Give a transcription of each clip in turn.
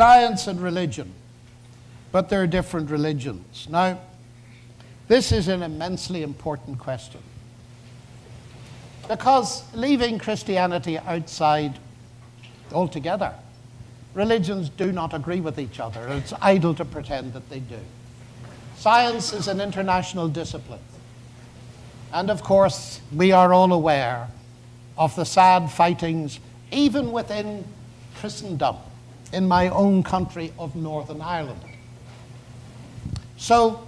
Science and religion, but they're different religions. Now, this is an immensely important question, because leaving Christianity outside altogether, religions do not agree with each other. It's idle to pretend that they do. Science is an international discipline. And of course, we are all aware of the sad fightings, even within Christendom, in my own country of Northern Ireland. So,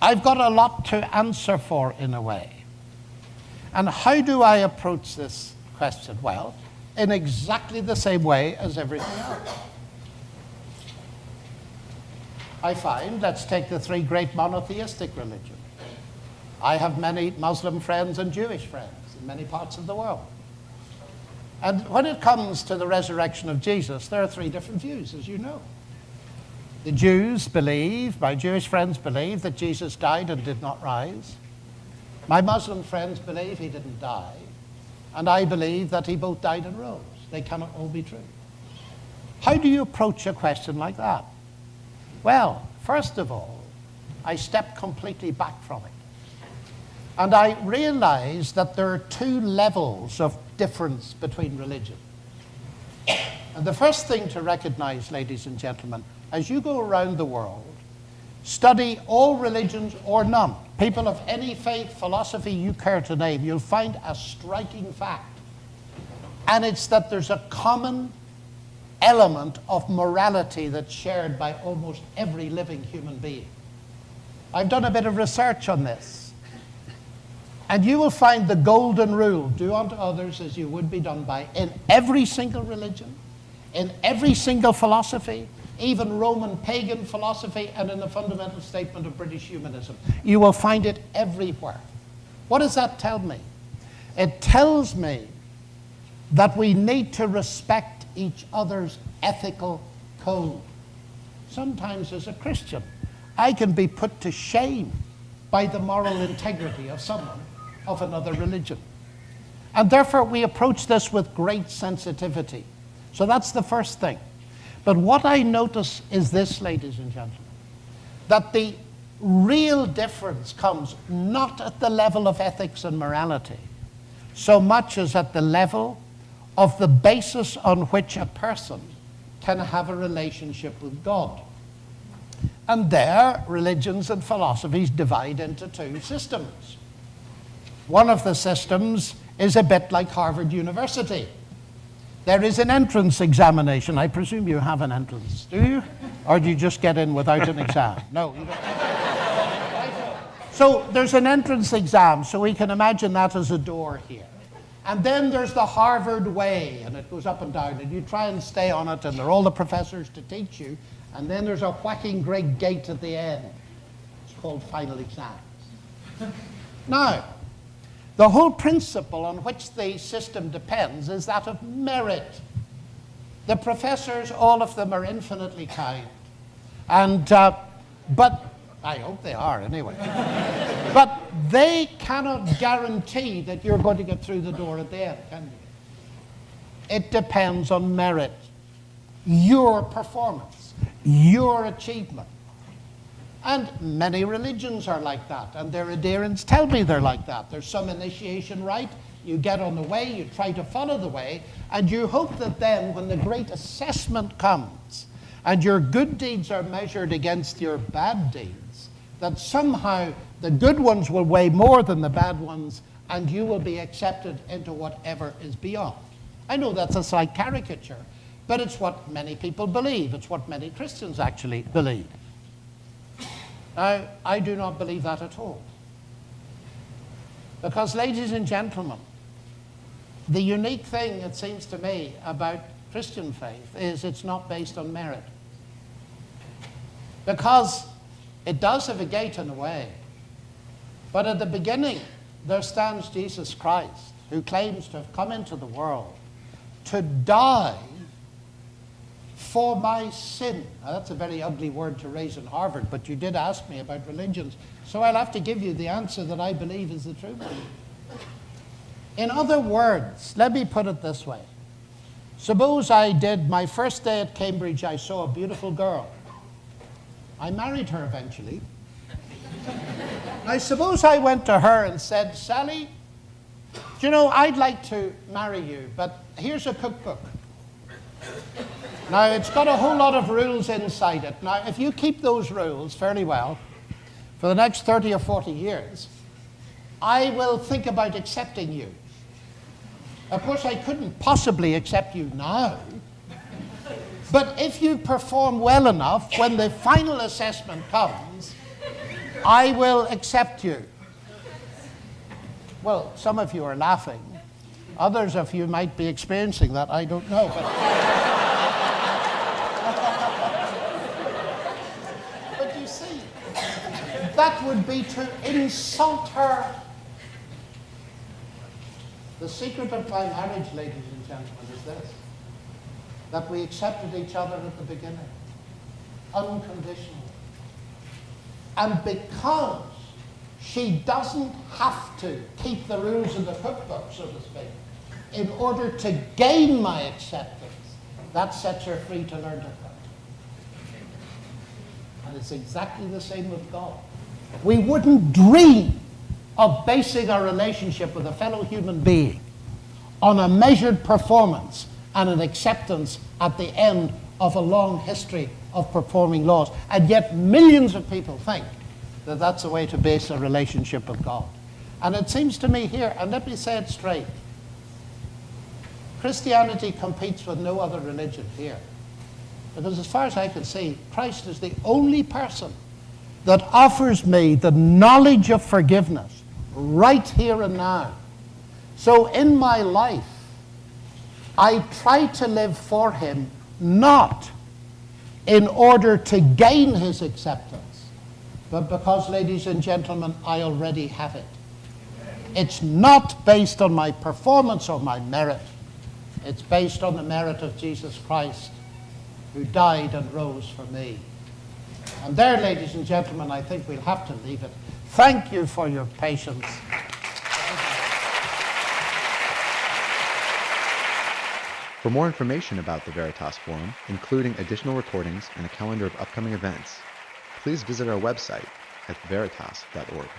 I've got a lot to answer for, in a way. And how do I approach this question? Well, in exactly the same way as everything else. I find, let's take the three great monotheistic religions. I have many Muslim friends and Jewish friends in many parts of the world. And when it comes to the resurrection of Jesus, there are three different views, as you know. The Jews believe, my Jewish friends believe, that Jesus died and did not rise. My Muslim friends believe he didn't die. And I believe that he both died and rose. They cannot all be true. How do you approach a question like that? Well, first of all, I step completely back from it. And I realize that there are two levels of difference between religions. And the first thing to recognize, ladies and gentlemen, as you go around the world, study all religions or none, people of any faith, philosophy you care to name, you'll find a striking fact. And it's that there's a common element of morality that's shared by almost every living human being. I've done a bit of research on this. And you will find the golden rule, do unto others as you would be done by, in every single religion, in every single philosophy, even Roman pagan philosophy, and in the fundamental statement of British humanism. You will find it everywhere. What does that tell me? It tells me that we need to respect each other's ethical code. Sometimes as a Christian, I can be put to shame by the moral integrity of someone of another religion. And therefore, we approach this with great sensitivity. So that's the first thing. But what I notice is this, ladies and gentlemen, that the real difference comes not at the level of ethics and morality, so much as at the level of the basis on which a person can have a relationship with God. And there, religions and philosophies divide into two systems. One of the systems is a bit like Harvard University. There is an entrance examination. I presume you have an entrance, do you? Or do you just get in without an exam? No, you don't. So there's an entrance exam, so we can imagine that as a door here. And then there's the Harvard way, and it goes up and down, and you try and stay on it, and there are all the professors to teach you, and then there's a whacking great gate at the end. It's called final exams. Now, the whole principle on which the system depends is that of merit. The professors, all of them, are infinitely kind. And, but, I hope they are anyway. But they cannot guarantee that you're going to get through the door at the end, can you? It depends on merit, your performance, your achievement. And many religions are like that, and their adherents tell me they're like that. There's some initiation rite, you get on the way, you try to follow the way, and you hope that then when the great assessment comes, and your good deeds are measured against your bad deeds, that somehow the good ones will weigh more than the bad ones, and you will be accepted into whatever is beyond. I know that's a slight caricature, but it's what many people believe. It's what many Christians actually believe. Now, I do not believe that at all. Because, ladies and gentlemen, the unique thing, it seems to me, about Christian faith is it's not based on merit. Because it does have a gate in a way. But at the beginning, there stands Jesus Christ, who claims to have come into the world to die for my sin. Now, that's a very ugly word to raise in Harvard, but you did ask me about religions, so I'll have to give you the answer that I believe is the true one. In other words, let me put it this way. Suppose I did, my first day at Cambridge, I saw a beautiful girl. I married her eventually. I suppose I went to her and said, Sally, do you know, I'd like to marry you, but here's a cookbook. Now, it's got a whole lot of rules inside it. Now, if you keep those rules fairly well, for the next 30 or 40 years, I will think about accepting you. Of course, I couldn't possibly accept you now. But if you perform well enough, when the final assessment comes, I will accept you. Well, some of you are laughing. Others of you might be experiencing that. I don't know. But you see, that would be to insult her. The secret of my marriage, ladies and gentlemen, is this: that we accepted each other at the beginning, unconditionally. And because she doesn't have to keep the rules of the cookbook, so to speak, in order to gain my acceptance, that sets her free to learn to cook. And it's exactly the same with God. We wouldn't dream of basing our relationship with a fellow human being on a measured performance and an acceptance at the end of a long history of performing laws. And yet millions of people think that that's a way to base a relationship with God. And it seems to me here, and let me say it straight, Christianity competes with no other religion here. Because as far as I can see, Christ is the only person that offers me the knowledge of forgiveness right here and now. So in my life, I try to live for him, not in order to gain his acceptance, but because, ladies and gentlemen, I already have it. It's not based on my performance or my merit. It's based on the merit of Jesus Christ, who died and rose for me. And there, ladies and gentlemen, I think we'll have to leave it. Thank you for your patience. For more information about the Veritas Forum, including additional recordings and a calendar of upcoming events, please visit our website at veritas.org.